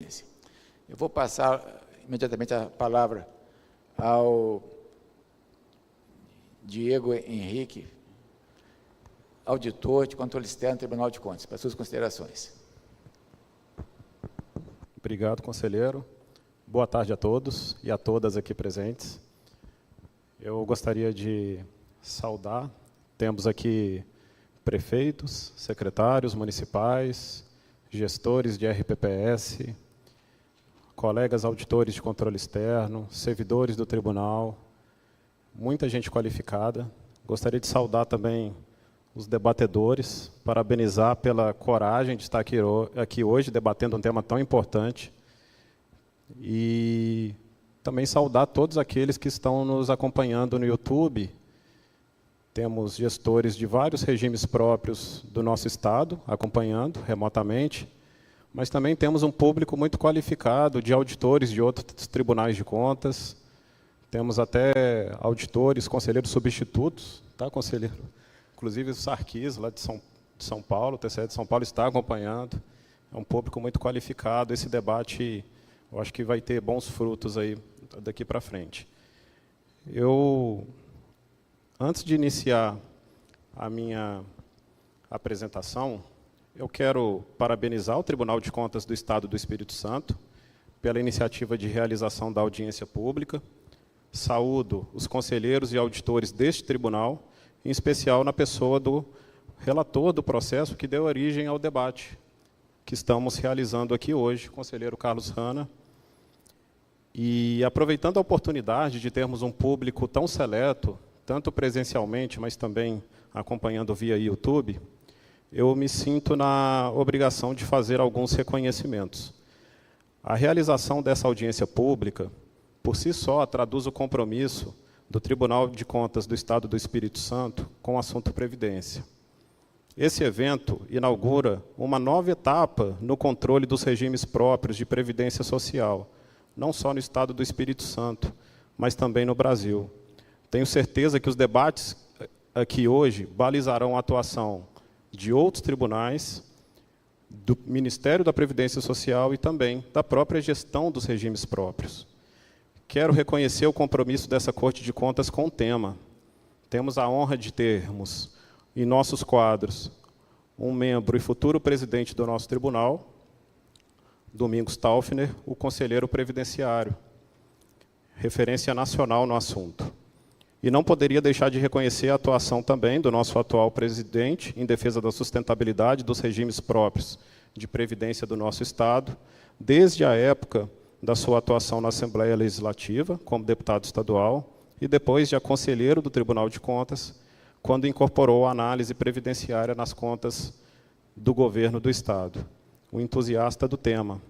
Eu vou passar imediatamente a palavra ao Diego Henrique, auditor de controle externo do Tribunal de Contas, para suas considerações. Obrigado, conselheiro. Boa tarde a todos e a todas aqui presentes. Eu gostaria de saudar, temos aqui prefeitos, secretários municipais, gestores de RPPS, colegas auditores de controle externo, servidores do tribunal, muita gente qualificada. Gostaria de saudar também os debatedores, parabenizar pela coragem de estar aqui hoje debatendo um tema tão importante e também saudar todos aqueles que estão nos acompanhando no YouTube. Temos gestores de vários regimes próprios do nosso Estado acompanhando remotamente, mas também temos um público muito qualificado de auditores de outros tribunais de contas. Temos até auditores, conselheiros substitutos, tá, conselheiro? Inclusive o Sarquis, lá de São Paulo, o TCE de São Paulo está acompanhando. É um público muito qualificado. Esse debate, eu acho que vai ter bons frutos aí daqui para frente. Antes de iniciar a minha apresentação, eu quero parabenizar o Tribunal de Contas do Estado do Espírito Santo pela iniciativa de realização da audiência pública. Saúdo os conselheiros e auditores deste tribunal, em especial na pessoa do relator do processo que deu origem ao debate que estamos realizando aqui hoje, o conselheiro Carlos Hanna. E aproveitando a oportunidade de termos um público tão seleto, tanto presencialmente, mas também acompanhando via YouTube, eu me sinto na obrigação de fazer alguns reconhecimentos. A realização dessa audiência pública, por si só, traduz o compromisso do Tribunal de Contas do Estado do Espírito Santo com o assunto Previdência. Esse evento inaugura uma nova etapa no controle dos regimes próprios de previdência social, não só no Estado do Espírito Santo, mas também no Brasil. Tenho certeza que os debates aqui hoje balizarão a atuação de outros tribunais, do Ministério da Previdência Social e também da própria gestão dos regimes próprios. Quero reconhecer o compromisso dessa Corte de Contas com o tema. Temos a honra de termos em nossos quadros um membro e futuro presidente do nosso tribunal, Domingos Taufner, o conselheiro previdenciário, referência nacional no assunto. E não poderia deixar de reconhecer a atuação também do nosso atual presidente em defesa da sustentabilidade dos regimes próprios de previdência do nosso Estado, desde a época da sua atuação na Assembleia Legislativa, como deputado estadual, e depois de conselheiro do Tribunal de Contas, quando incorporou a análise previdenciária nas contas do governo do Estado. Um entusiasta do tema.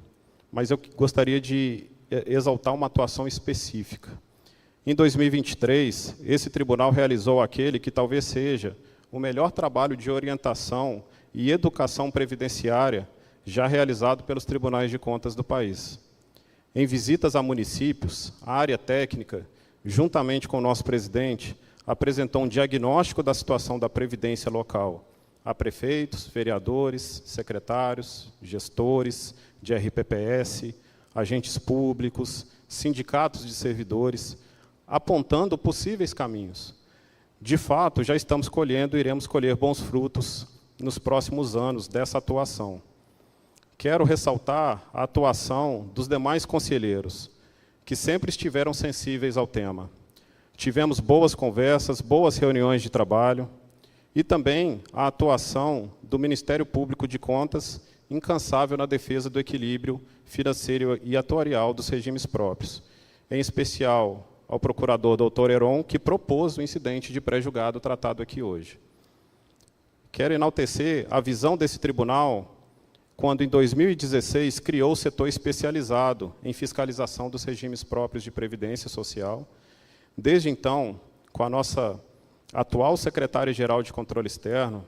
Mas eu gostaria de exaltar uma atuação específica. Em 2023, esse tribunal realizou aquele que talvez seja o melhor trabalho de orientação e educação previdenciária já realizado pelos tribunais de contas do país. Em visitas a municípios, a área técnica, juntamente com o nosso presidente, apresentou um diagnóstico da situação da previdência local a prefeitos, vereadores, secretários, gestores de RPPS, agentes públicos, sindicatos de servidores, apontando possíveis caminhos. De fato, já estamos colhendo e iremos colher bons frutos nos próximos anos dessa atuação. Quero ressaltar a atuação dos demais conselheiros, que sempre estiveram sensíveis ao tema. Tivemos boas conversas, boas reuniões de trabalho, e também a atuação do Ministério Público de Contas, incansável na defesa do equilíbrio financeiro e atuarial dos regimes próprios, em especial ao procurador Dr. Heron, que propôs o incidente de pré-julgado tratado aqui hoje. Quero enaltecer a visão desse tribunal quando, em 2016, criou o setor especializado em fiscalização dos regimes próprios de previdência social. Desde então, com a nossa atual secretária-geral de controle externo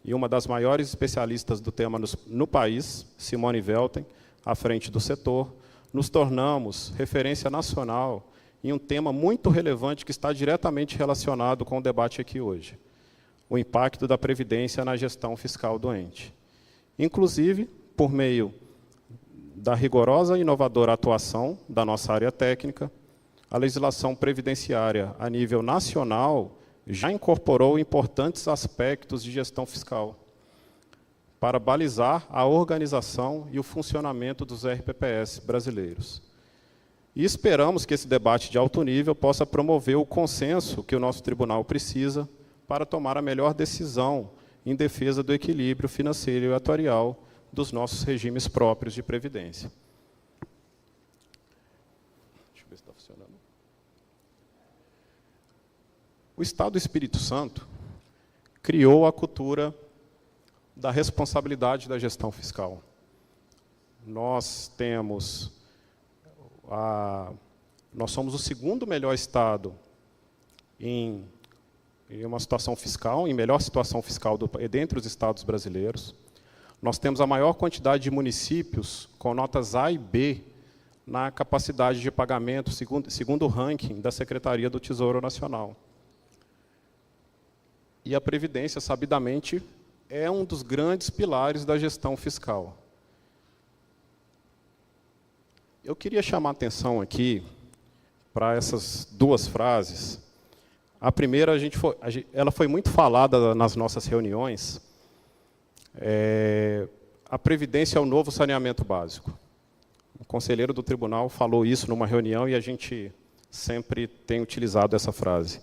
e uma das maiores especialistas do tema no país, Simone Velten, à frente do setor, nos tornamos referência nacional em um tema muito relevante que está diretamente relacionado com o debate aqui hoje, o impacto da Previdência na gestão fiscal do ente. Inclusive, por meio da rigorosa e inovadora atuação da nossa área técnica, a legislação previdenciária a nível nacional já incorporou importantes aspectos de gestão fiscal para balizar a organização e o funcionamento dos RPPS brasileiros. E esperamos que esse debate de alto nível possa promover o consenso que o nosso tribunal precisa para tomar a melhor decisão em defesa do equilíbrio financeiro e atuarial dos nossos regimes próprios de previdência. Deixa eu ver se está funcionando. O Estado do Espírito Santo criou a cultura da responsabilidade da gestão fiscal. Nós somos o segundo melhor estado em uma situação fiscal, em melhor situação fiscal dentre os estados brasileiros. Nós temos a maior quantidade de municípios com notas A e B na capacidade de pagamento, segundo o ranking da Secretaria do Tesouro Nacional. E a Previdência, sabidamente, é um dos grandes pilares da gestão fiscal. Eu queria chamar a atenção aqui para essas duas frases. A primeira, ela foi muito falada nas nossas reuniões. A Previdência é o novo saneamento básico. O conselheiro do tribunal falou isso numa reunião e a gente sempre tem utilizado essa frase.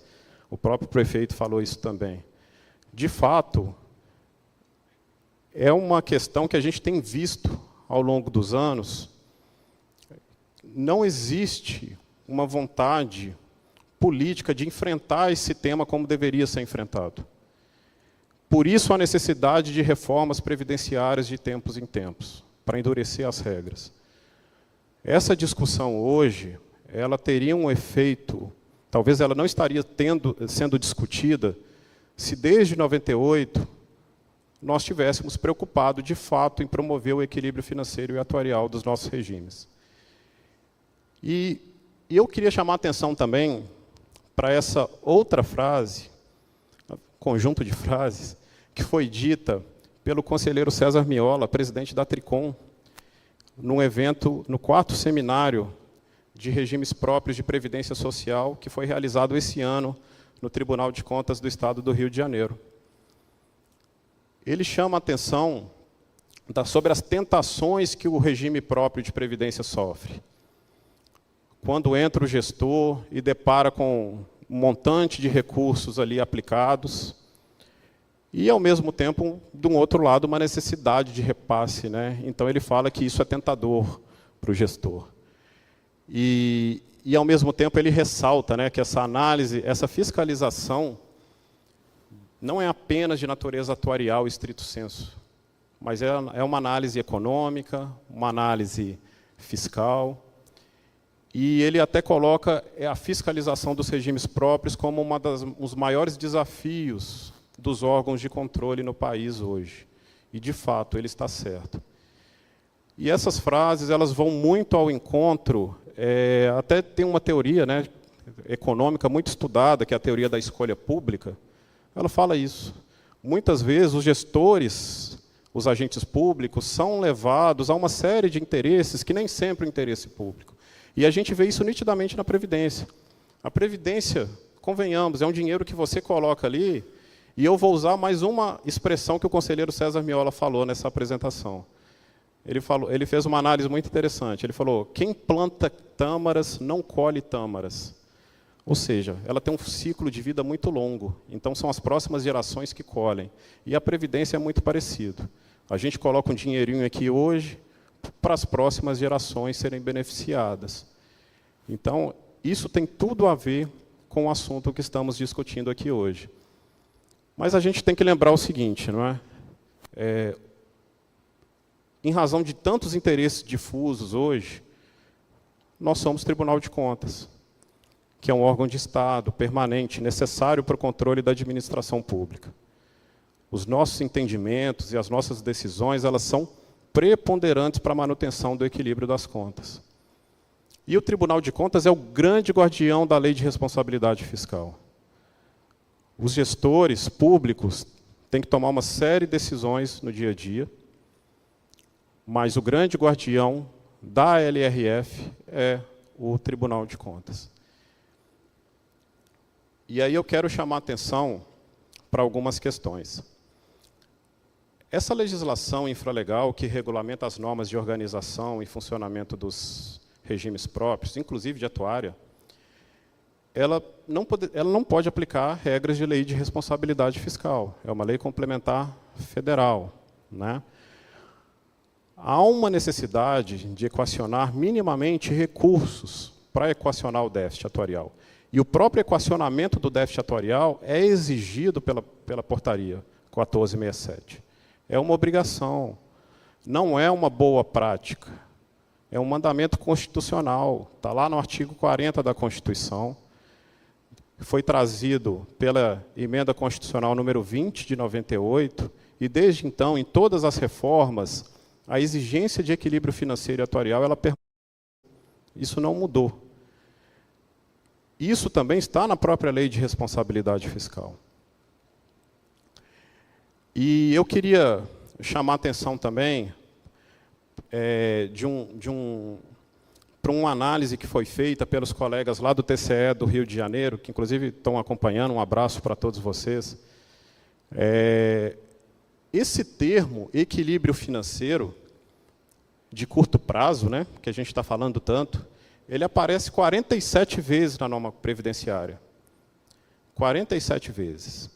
O próprio prefeito falou isso também. De fato, é uma questão que a gente tem visto ao longo dos anos. Não existe uma vontade política de enfrentar esse tema como deveria ser enfrentado. Por isso, a necessidade de reformas previdenciárias de tempos em tempos, para endurecer as regras. Essa discussão hoje, ela teria um efeito, talvez ela não estaria sendo discutida, se desde 98 nós estivéssemos preocupados, de fato, em promover o equilíbrio financeiro e atuarial dos nossos regimes. E eu queria chamar a atenção também para essa outra frase, conjunto de frases, que foi dita pelo conselheiro César Miola, presidente da Tricom, num evento, no 4º seminário de regimes próprios de previdência social, que foi realizado esse ano no Tribunal de Contas do Estado do Rio de Janeiro. Ele chama a atenção sobre as tentações que o regime próprio de previdência sofre. Quando entra o gestor e depara com um montante de recursos ali aplicados, e, ao mesmo tempo, de um outro lado, uma necessidade de repasse, né? Então, ele fala que isso é tentador para o gestor. E, ao mesmo tempo, ele ressalta, né, que essa análise, essa fiscalização, não é apenas de natureza atuarial estrito sensu, mas é uma análise econômica, uma análise fiscal, e ele até coloca a fiscalização dos regimes próprios como um dos maiores desafios dos órgãos de controle no país hoje. E, de fato, ele está certo. E essas frases, elas vão muito ao encontro, até tem uma teoria, né, econômica muito estudada, que é a teoria da escolha pública. Ela fala isso. Muitas vezes, os gestores, os agentes públicos, são levados a uma série de interesses que nem sempre é o interesse público. E a gente vê isso nitidamente na Previdência. A Previdência, convenhamos, é um dinheiro que você coloca ali, e eu vou usar mais uma expressão que o conselheiro César Miola falou nessa apresentação. Ele fez uma análise muito interessante. Ele falou, quem planta tâmaras não colhe tâmaras. Ou seja, ela tem um ciclo de vida muito longo. Então, são as próximas gerações que colhem. E a Previdência é muito parecido. A gente coloca um dinheirinho aqui hoje para as próximas gerações serem beneficiadas. Então, isso tem tudo a ver com o assunto que estamos discutindo aqui hoje. Mas a gente tem que lembrar o seguinte, não é? Em razão de tantos interesses difusos hoje, nós somos Tribunal de Contas, que é um órgão de Estado permanente, necessário para o controle da administração pública. Os nossos entendimentos e as nossas decisões, elas são preponderantes para a manutenção do equilíbrio das contas. E o Tribunal de Contas é o grande guardião da Lei de Responsabilidade Fiscal. Os gestores públicos têm que tomar uma série de decisões no dia a dia, mas o grande guardião da LRF é o Tribunal de Contas. E aí eu quero chamar a atenção para algumas questões. Essa legislação infralegal que regulamenta as normas de organização e funcionamento dos regimes próprios, inclusive de atuária, ela não pode aplicar regras de lei de responsabilidade fiscal. É uma lei complementar federal, né? Há uma necessidade de equacionar minimamente recursos para equacionar o déficit atuarial. E o próprio equacionamento do déficit atuarial é exigido pela portaria 1467. É uma obrigação, não é uma boa prática. É um mandamento constitucional, está lá no artigo 40 da Constituição, foi trazido pela Emenda Constitucional número 20 de 98, e desde então, em todas as reformas, a exigência de equilíbrio financeiro e atuarial, ela permanece. Isso não mudou. Isso também está na própria Lei de Responsabilidade Fiscal. E eu queria chamar a atenção também para uma análise que foi feita pelos colegas lá do TCE do Rio de Janeiro, que inclusive estão acompanhando, um abraço para todos vocês. Esse termo, equilíbrio financeiro, de curto prazo, né, que a gente está falando tanto, ele aparece 47 vezes na norma previdenciária. 47 vezes.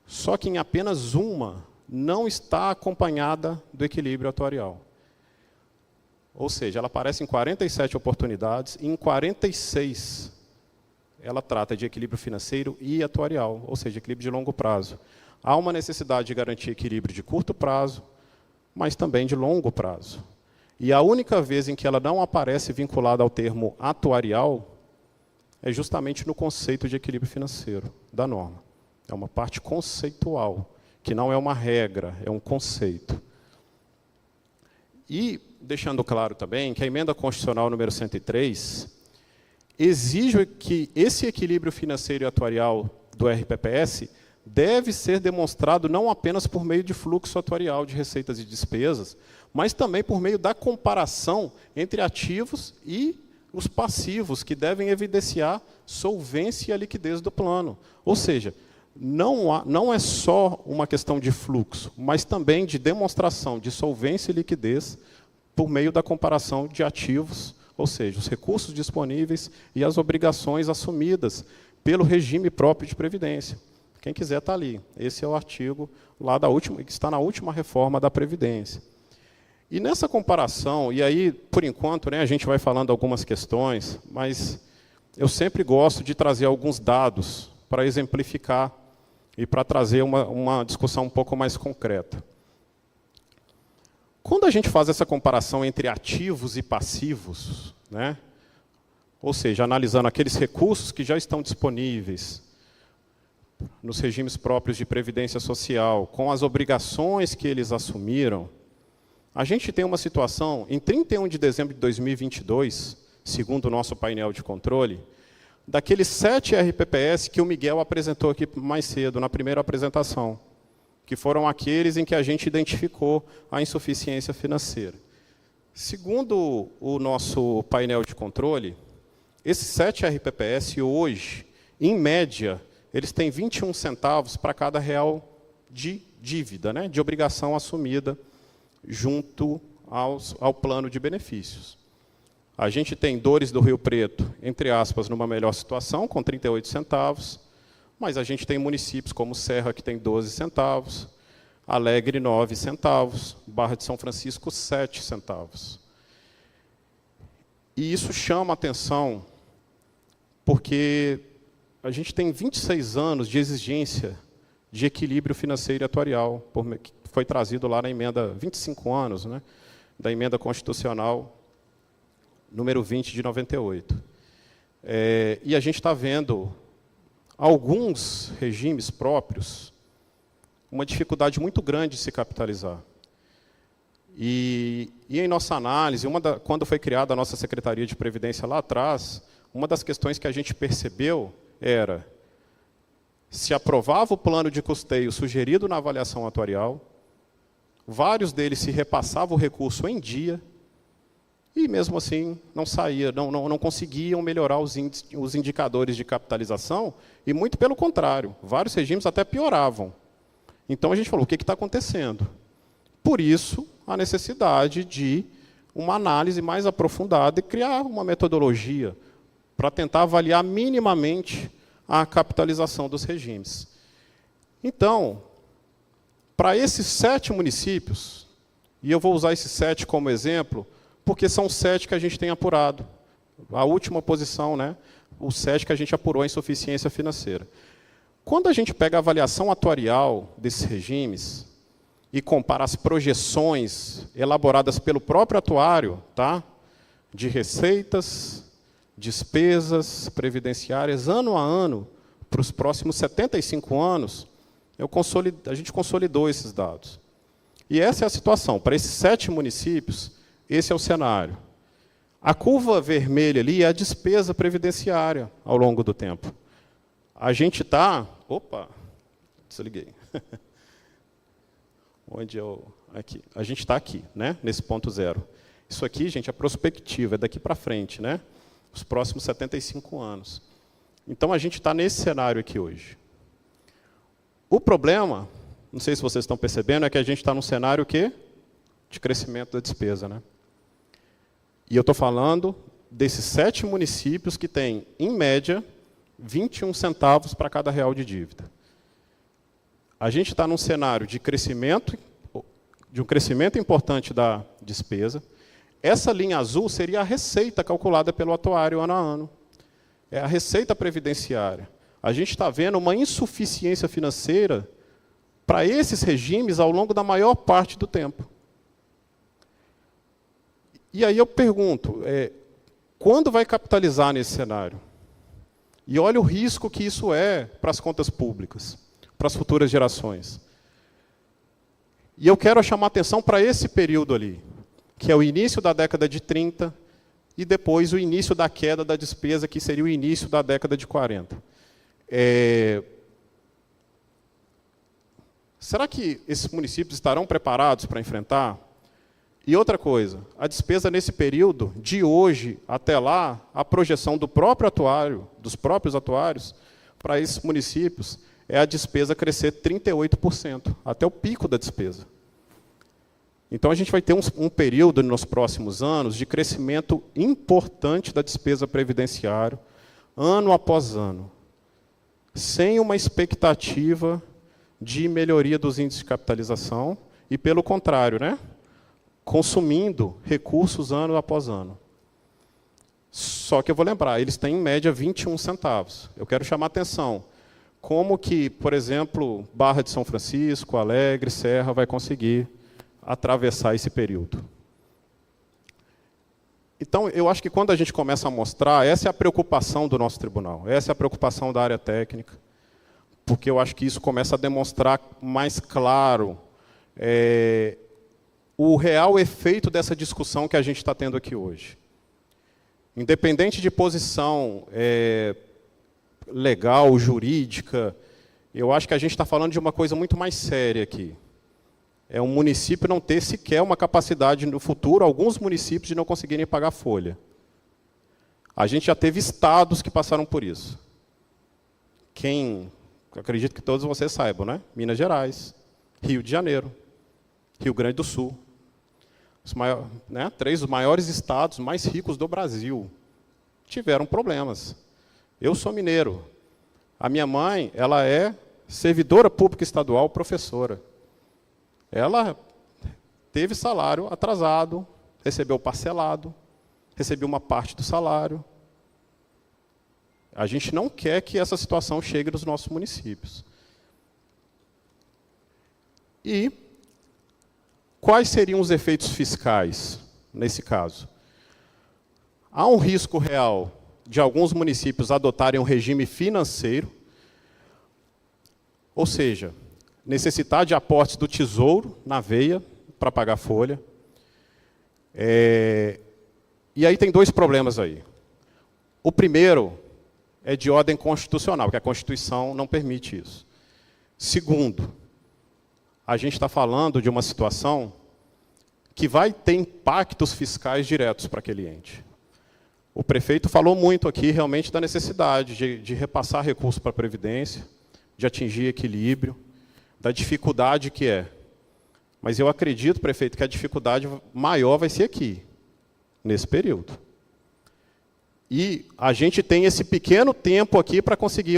Só que em apenas uma não está acompanhada do equilíbrio atuarial. Ou seja, ela aparece em 47 oportunidades, e em 46 ela trata de equilíbrio financeiro e atuarial, ou seja, equilíbrio de longo prazo. Há uma necessidade de garantir equilíbrio de curto prazo, mas também de longo prazo. E a única vez em que ela não aparece vinculada ao termo atuarial é justamente no conceito de equilíbrio financeiro da norma. É uma parte conceitual, que não é uma regra, é um conceito. E, deixando claro também, que a Emenda Constitucional número 103 exige que esse equilíbrio financeiro e atuarial do RPPS deve ser demonstrado não apenas por meio de fluxo atuarial de receitas e despesas, mas também por meio da comparação entre ativos e os passivos, que devem evidenciar solvência e a liquidez do plano. Ou seja, não é só uma questão de fluxo, mas também de demonstração de solvência e liquidez por meio da comparação de ativos, ou seja, os recursos disponíveis e as obrigações assumidas pelo regime próprio de previdência. Quem quiser está ali. Esse é o artigo lá que está na última reforma da Previdência. E nessa comparação, e aí, por enquanto, né, a gente vai falando algumas questões, mas eu sempre gosto de trazer alguns dados para exemplificar e para trazer uma discussão um pouco mais concreta. Quando a gente faz essa comparação entre ativos e passivos, né, ou seja, analisando aqueles recursos que já estão disponíveis nos regimes próprios de previdência social, com as obrigações que eles assumiram, a gente tem uma situação, em 31 de dezembro de 2022, segundo o nosso painel de controle, daqueles 7 RPPS que o Miguel apresentou aqui mais cedo, na primeira apresentação, que foram aqueles em que a gente identificou a insuficiência financeira. Segundo o nosso painel de controle, esses 7 RPPS hoje, em média, eles têm 21 centavos para cada real de dívida, né, de obrigação assumida junto ao plano de benefícios. A gente tem Dores do Rio Preto, entre aspas, numa melhor situação, com 38 centavos, mas a gente tem municípios como Serra, que tem 12 centavos, Alegre, 9 centavos, Barra de São Francisco, 7 centavos. E isso chama a atenção, porque a gente tem 26 anos de exigência de equilíbrio financeiro e atuarial, que foi trazido lá na emenda, 25 anos, né, da Emenda Constitucional número 20 de 98. E a gente está vendo alguns regimes próprios uma dificuldade muito grande de se capitalizar. E em nossa análise, quando foi criada a nossa Secretaria de Previdência lá atrás, uma das questões que a gente percebeu era se aprovava o plano de custeio sugerido na avaliação atuarial, vários deles se repassavam o recurso em dia, E, mesmo assim, não saía, não conseguiam melhorar os indicadores de capitalização, e, muito pelo contrário, vários regimes até pioravam. Então, a gente falou, o que está acontecendo? Por isso, a necessidade de uma análise mais aprofundada e criar uma metodologia para tentar avaliar minimamente a capitalização dos regimes. Então, para esses 7 municípios, e eu vou usar esses 7 como exemplo, porque são 7 que a gente tem apurado. A última posição, né, os 7 que a gente apurou em insuficiência financeira. Quando a gente pega a avaliação atuarial desses regimes e compara as projeções elaboradas pelo próprio atuário, tá, de receitas, despesas previdenciárias, ano a ano, para os próximos 75 anos, a gente consolidou esses dados. E essa é a situação. Para esses 7 municípios, esse é o cenário. A curva vermelha ali é a despesa previdenciária ao longo do tempo. A gente está... Opa! Desliguei. Onde eu... Aqui. A gente está aqui, né? Nesse ponto 0. Isso aqui, gente, é prospectiva, é daqui para frente, né? Os próximos 75 anos. Então, a gente está nesse cenário aqui hoje. O problema, não sei se vocês estão percebendo, é que a gente está num cenário o quê? De crescimento da despesa, né? E eu estou falando desses 7 municípios que têm, em média, 21 centavos para cada real de dívida. A gente está num cenário de um crescimento importante da despesa. Essa linha azul seria a receita calculada pelo atuário ano a ano. É a receita previdenciária. A gente está vendo uma insuficiência financeira para esses regimes ao longo da maior parte do tempo. E aí eu pergunto, quando vai capitalizar nesse cenário? E olha o risco que isso é para as contas públicas, para as futuras gerações. E eu quero chamar atenção para esse período ali, que é o início da década de 30 e depois o início da queda da despesa, que seria o início da década de 40. Será que esses municípios estarão preparados para enfrentar? E outra coisa, a despesa nesse período, de hoje até lá, a projeção do próprio atuário, dos próprios atuários, para esses municípios, é a despesa crescer 38%, até o pico da despesa. Então, a gente vai ter um período nos próximos anos de crescimento importante da despesa previdenciária, ano após ano, sem uma expectativa de melhoria dos índices de capitalização, e, pelo contrário, né, consumindo recursos ano após ano. Só que eu vou lembrar, eles têm, em média, 21 centavos. Eu quero chamar a atenção. Como que, por exemplo, Barra de São Francisco, Alegre, Serra, vai conseguir atravessar esse período? Então, eu acho que quando a gente começa a mostrar, essa é a preocupação do nosso tribunal, essa é a preocupação da área técnica, porque eu acho que isso começa a demonstrar mais claro o real efeito dessa discussão que a gente está tendo aqui hoje. Independente de posição legal, jurídica, eu acho que a gente está falando de uma coisa muito mais séria aqui. É um município não ter sequer uma capacidade no futuro, alguns municípios, de não conseguirem pagar folha. A gente já teve estados que passaram por isso. Acredito que todos vocês saibam, né? Minas Gerais, Rio de Janeiro, Rio Grande do Sul. 3 dos maiores estados mais ricos do Brasil tiveram problemas. Eu sou mineiro. A minha mãe, ela é servidora pública estadual, professora. Ela teve salário atrasado, recebeu parcelado, recebeu uma parte do salário. A gente não quer que essa situação chegue nos nossos municípios. E quais seriam os efeitos fiscais nesse caso? Há um risco real de alguns municípios adotarem um regime financeiro, ou seja, necessitar de aportes do Tesouro na veia para pagar folha. E aí tem 2 problemas aí. O primeiro é de ordem constitucional, que a Constituição não permite isso. Segundo, a gente está falando de uma situação que vai ter impactos fiscais diretos para aquele ente. O prefeito falou muito aqui, realmente, da necessidade de repassar recursos para a Previdência, de atingir equilíbrio, da dificuldade que é. Mas eu acredito, prefeito, que a dificuldade maior vai ser aqui, nesse período. E a gente tem esse pequeno tempo aqui para conseguir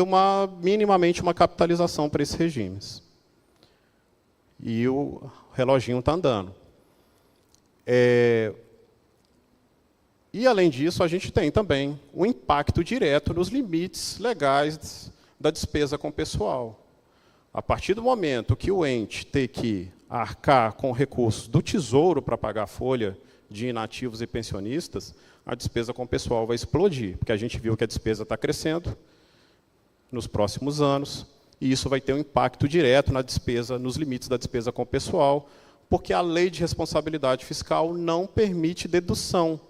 minimamente uma capitalização para esses regimes. E o reloginho está andando. E, além disso, a gente tem também um impacto direto nos limites legais da despesa com pessoal. A partir do momento que o ente tem que arcar com recursos do Tesouro para pagar a folha de inativos e pensionistas, a despesa com pessoal vai explodir, porque a gente viu que a despesa está crescendo nos próximos anos, e isso vai ter um impacto direto na despesa, nos limites da despesa com pessoal, porque a lei de responsabilidade fiscal não permite dedução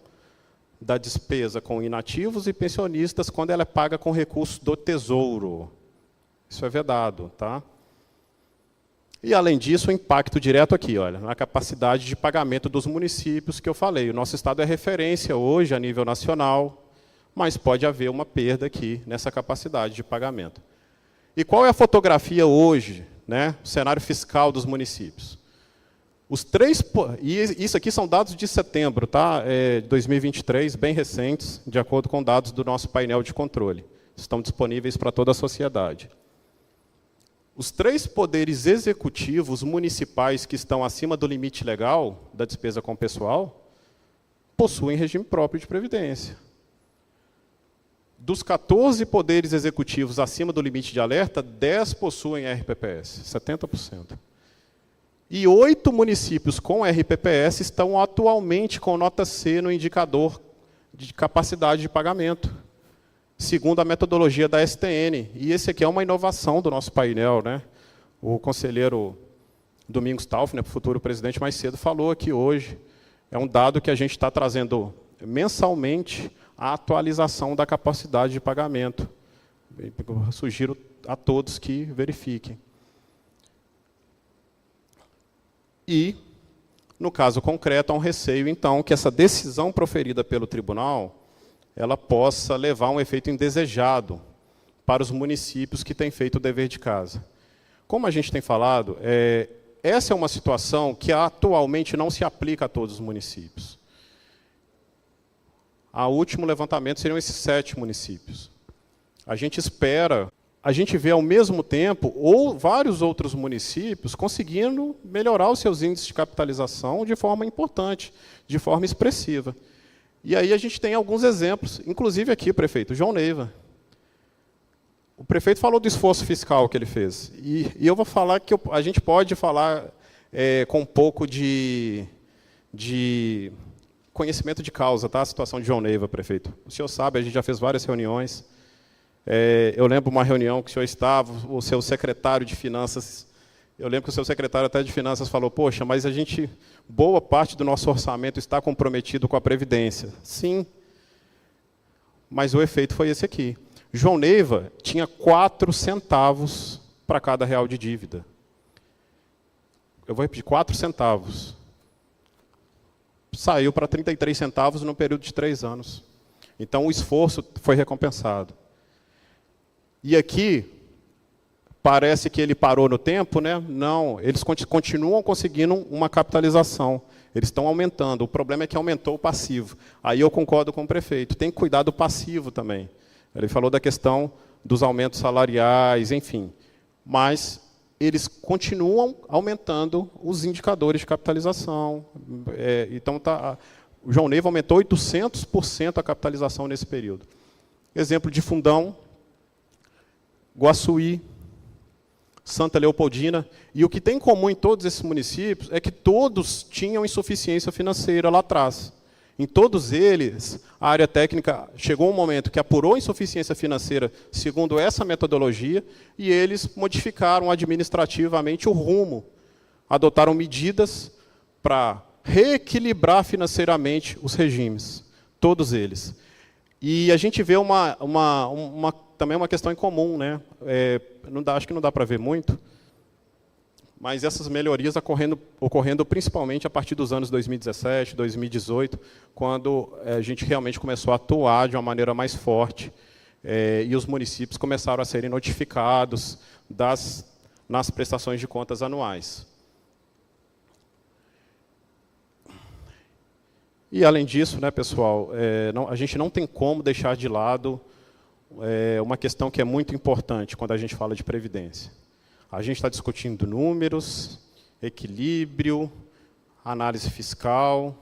da despesa com inativos e pensionistas quando ela é paga com recursos do Tesouro. Isso é vedado, tá? E, além disso, o impacto direto aqui, olha, na capacidade de pagamento dos municípios que eu falei. O nosso estado é referência hoje a nível nacional, mas pode haver uma perda aqui nessa capacidade de pagamento. E qual é a fotografia hoje, né, o cenário fiscal dos municípios? E isso aqui são dados de setembro, tá? 2023, bem recentes, de acordo com dados do nosso painel de controle. Estão disponíveis para toda a sociedade. Os 3 poderes executivos municipais que estão acima do limite legal da despesa com pessoal possuem regime próprio de previdência. Dos 14 poderes executivos acima do limite de alerta, 10 possuem RPPS, 70%. E 8 municípios com RPPS estão atualmente com nota C no indicador de capacidade de pagamento, segundo a metodologia da STN. E esse aqui é uma inovação do nosso painel, né? O conselheiro Domingos Taufner, futuro presidente, mais cedo falou aqui hoje. É um dado que a gente está trazendo mensalmente a atualização da capacidade de pagamento. Eu sugiro a todos que verifiquem. E, no caso concreto, há um receio, então, que essa decisão proferida pelo tribunal ela possa levar a um efeito indesejado para os municípios que têm feito o dever de casa. Como a gente tem falado, essa é uma situação que atualmente não se aplica a todos os municípios. O último levantamento seriam esses 7 municípios. A gente espera, a gente vê ao mesmo tempo vários outros municípios conseguindo melhorar os seus índices de capitalização de forma importante, de forma expressiva. E aí a gente tem alguns exemplos, inclusive aqui, prefeito, João Neiva. O prefeito falou do esforço fiscal que ele fez. E eu vou falar que a gente pode falar com um pouco de conhecimento de causa, tá? A situação de João Neiva, prefeito. O senhor sabe, a gente já fez várias reuniões. Eu lembro uma reunião que o senhor estava, o seu secretário de Finanças, eu lembro que o seu secretário até de Finanças falou, poxa, mas boa parte do nosso orçamento está comprometido com a Previdência. Sim, mas o efeito foi esse aqui. João Neiva tinha 4 centavos para cada real de dívida. Eu vou repetir, 4 centavos. Saiu para 33 centavos no período de 3 anos. Então, o esforço foi recompensado. E aqui, parece que ele parou no tempo, né? Não, eles continuam conseguindo uma capitalização. Eles estão aumentando. O problema é que aumentou o passivo. Aí eu concordo com o prefeito. Tem que cuidar do passivo também. Ele falou da questão dos aumentos salariais, enfim. Mas eles continuam aumentando os indicadores de capitalização. Então, o João Neiva aumentou 800% a capitalização nesse período. Exemplo de Fundão, Guaçuí, Santa Leopoldina. E o que tem em comum em todos esses municípios é que todos tinham insuficiência financeira lá atrás. Em todos eles, a área técnica chegou um momento que apurou a insuficiência financeira segundo essa metodologia e eles modificaram administrativamente o rumo, adotaram medidas para reequilibrar financeiramente os regimes, todos eles. E a gente vê também uma questão em comum, né? Acho que não dá para ver muito, mas essas melhorias ocorrendo principalmente a partir dos anos 2017, 2018, quando a gente realmente começou a atuar de uma maneira mais forte, e os municípios começaram a serem notificados nas prestações de contas anuais. E, além disso, né, pessoal, a gente não tem como deixar de lado uma questão que é muito importante quando a gente fala de previdência. A gente está discutindo números, equilíbrio, análise fiscal,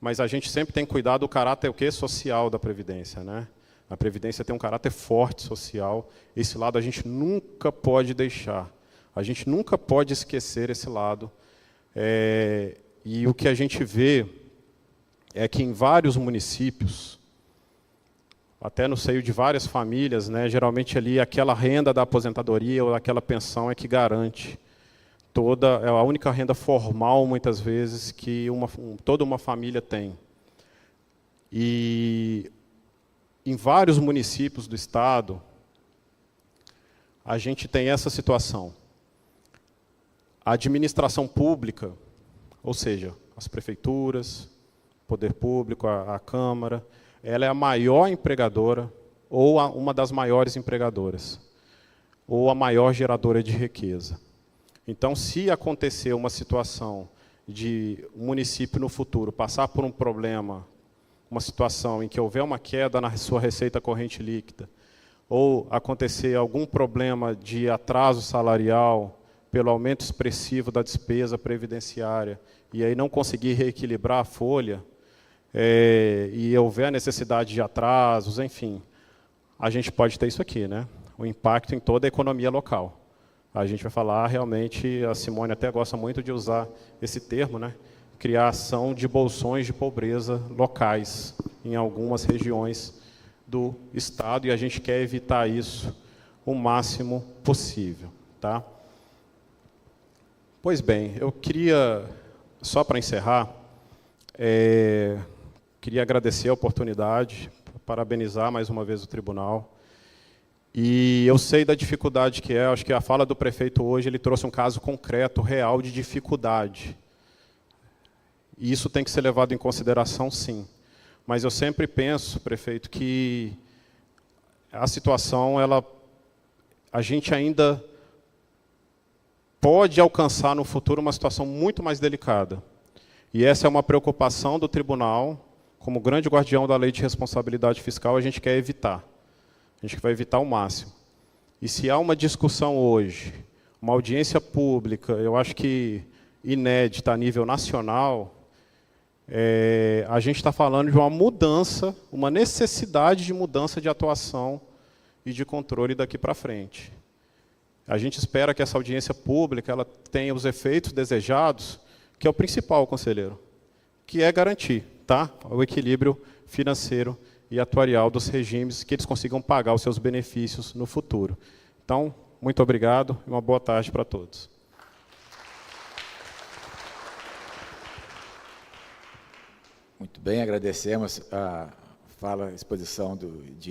mas a gente sempre tem que cuidar do caráter social da previdência, né? A previdência tem um caráter forte social, esse lado a gente nunca pode deixar, a gente nunca pode esquecer esse lado. E o que a gente vê é que em vários municípios, até no seio de várias famílias, né, geralmente ali aquela renda da aposentadoria ou aquela pensão é que garante é a única renda formal, muitas vezes, que toda uma família tem. E em vários municípios do estado, a gente tem essa situação. A administração pública, ou seja, as prefeituras, poder público, a Câmara, ela é a maior empregadora, ou uma das maiores empregadoras, ou a maior geradora de riqueza. Então, se acontecer uma situação de um município no futuro passar por um problema, uma situação em que houver uma queda na sua receita corrente líquida, ou acontecer algum problema de atraso salarial, pelo aumento expressivo da despesa previdenciária, e aí não conseguir reequilibrar a folha, e houver necessidade de atrasos, enfim, a gente pode ter isso aqui, né? O impacto em toda a economia local. A gente vai falar realmente, a Simone até gosta muito de usar esse termo, né? Criação de bolsões de pobreza locais em algumas regiões do estado, e a gente quer evitar isso o máximo possível, tá? Pois bem, eu queria, só para encerrar, queria agradecer a oportunidade, parabenizar mais uma vez o tribunal. E eu sei da dificuldade que é, acho que a fala do prefeito hoje, ele trouxe um caso concreto, real, de dificuldade. E isso tem que ser levado em consideração, sim. Mas eu sempre penso, prefeito, que a situação, a gente ainda pode alcançar no futuro uma situação muito mais delicada. E essa é uma preocupação do tribunal, como grande guardião da lei de responsabilidade fiscal, a gente quer evitar. A gente vai evitar ao máximo. E se há uma discussão hoje, uma audiência pública, eu acho que inédita a nível nacional, a gente está falando de uma mudança, uma necessidade de mudança de atuação e de controle daqui para frente. A gente espera que essa audiência pública ela tenha os efeitos desejados, que é o principal, conselheiro, que é garantir, tá, o equilíbrio financeiro e atuarial dos regimes, que eles consigam pagar os seus benefícios no futuro. Então, muito obrigado e uma boa tarde para todos. Muito bem, agradecemos a exposição de